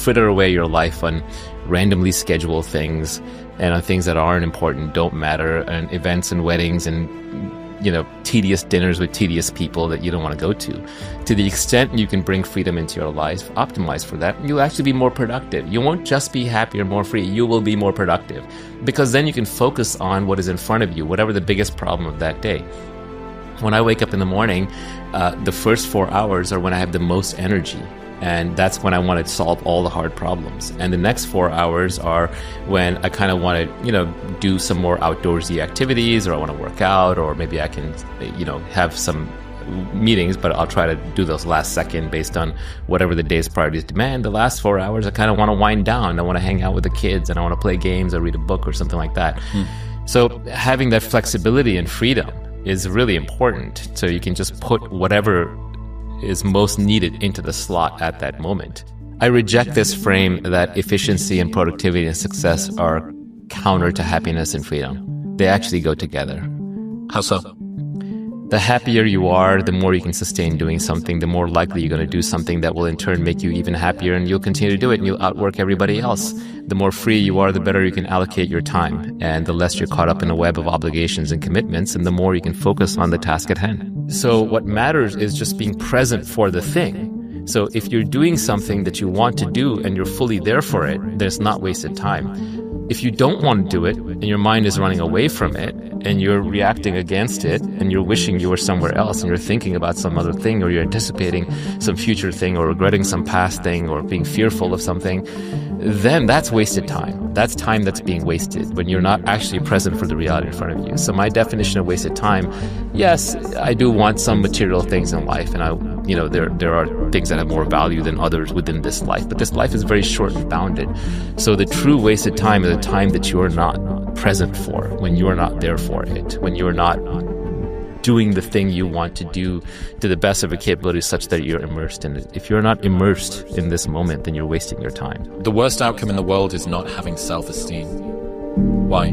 fritter away your life on randomly scheduled things and on things that aren't important, don't matter, and events and weddings and tedious dinners with tedious people that you don't want to go to the extent you can bring freedom into your life, optimize for that, you'll actually be more productive. You won't just be happier, more free, you will be more productive, because then you can focus on what is in front of you, whatever the biggest problem of that day. When I wake up in the morning, the first 4 hours are when I have the most energy. And that's when I want to solve all the hard problems. And the next 4 hours are when I kind of want to, do some more outdoorsy activities, or I want to work out, or maybe I can, have some meetings, but I'll try to do those last second based on whatever the day's priorities demand. The last 4 hours, I kind of want to wind down. I want to hang out with the kids, and I want to play games or read a book or something like that. So having that flexibility and freedom is really important. So you can just put whatever is most needed into the slot at that moment. I reject this frame that efficiency and productivity and success are counter to happiness and freedom. They actually go together. How so? The happier you are, the more you can sustain doing something, the more likely you're going to do something that will in turn make you even happier, and you'll continue to do it and you'll outwork everybody else. The more free you are, the better you can allocate your time, and the less you're caught up in a web of obligations and commitments, and the more you can focus on the task at hand. So what matters is just being present for the thing. So if you're doing something that you want to do and you're fully there for it, then it's not wasted time. If you don't want to do it and your mind is running away from it and you're reacting against it and you're wishing you were somewhere else and you're thinking about some other thing, or you're anticipating some future thing, or regretting some past thing, or being fearful of something, then that's wasted time. That's time that's being wasted when you're not actually present for the reality in front of you. So my definition of wasted time, yes, I do want some material things in life, and there are things that have more value than others within this life, but this life is very short and bounded. So the true wasted time is a time that you are not present for, when you are not there for it, when you are not doing the thing you want to do to the best of your capabilities such that you're immersed in it. If you're not immersed in this moment, then you're wasting your time. The worst outcome in the world is not having self-esteem. Why?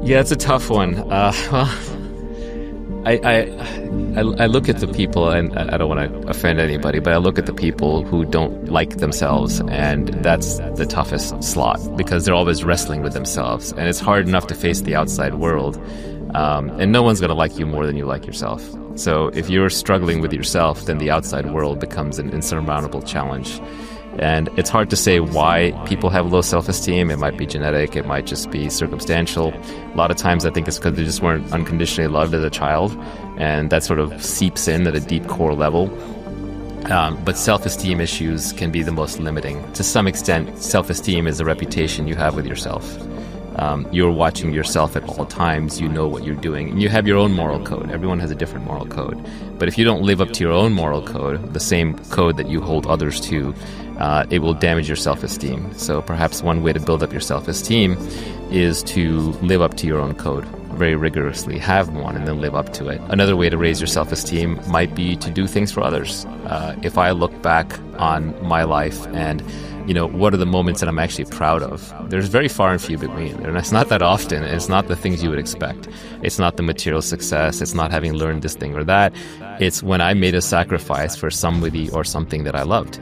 Yeah, it's a tough one. I look at the people, and I don't want to offend anybody, but I look at the people who don't like themselves, and that's the toughest slot, because they're always wrestling with themselves, and it's hard enough to face the outside world. And no one's going to like you more than you like yourself. So if you're struggling with yourself, then the outside world becomes an insurmountable challenge. And it's hard to say why people have low self-esteem. It might be genetic. It might just be circumstantial. A lot of times I think it's because they just weren't unconditionally loved as a child, and that sort of seeps in at a deep core level. But self-esteem issues can be the most limiting. To some extent, self-esteem is the reputation you have with yourself. You're watching yourself at all times. You know what you're doing, and you have your own moral code. Everyone has a different moral code. But if you don't live up to your own moral code, the same code that you hold others to, it will damage your self-esteem. So perhaps one way to build up your self-esteem is to live up to your own code very rigorously, have one, and then live up to it. Another way to raise your self-esteem might be to do things for others. If I look back on my life and what are the moments that I'm actually proud of? There's very far and few between. And it's not that often. It's not the things you would expect. It's not the material success. It's not having learned this thing or that. It's when I made a sacrifice for somebody or something that I loved.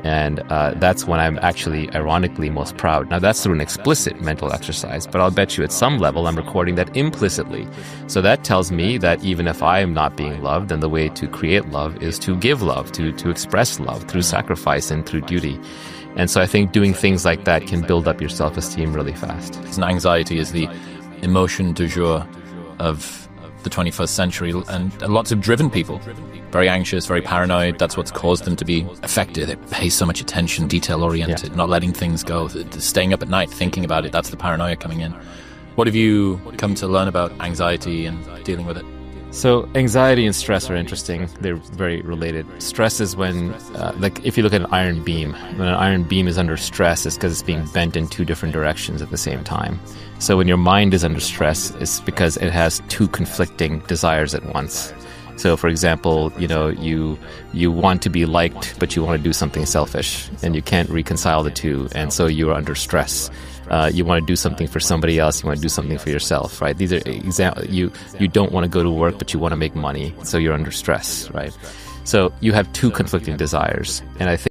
And that's when I'm actually, ironically, most proud. Now, that's through an explicit mental exercise, but I'll bet you at some level I'm recording that implicitly. So that tells me that even if I am not being loved, then the way to create love is to give love, to express love through sacrifice and through duty. And so I think doing things like that can build up your self-esteem really fast. And anxiety is the emotion du jour of the 21st century, and lots of driven people, very anxious, very paranoid. That's what's caused them to be affected. They pay so much attention, detail-oriented, not letting things go, staying up at night thinking about it. That's the paranoia coming in. What have you come to learn about anxiety and dealing with it? So anxiety and stress are interesting. They're very related. Stress is when, if you look at an iron beam, when an iron beam is under stress, it's because it's being bent in two different directions at the same time. So when your mind is under stress, it's because it has two conflicting desires at once. So, for example, you want to be liked, but you want to do something selfish, and you can't reconcile the two, and so you are under stress. You want to do something for somebody else. You want to do something for yourself, right? These are examples. You don't want to go to work, but you want to make money, so you're under stress, right? So you have two conflicting desires, and I think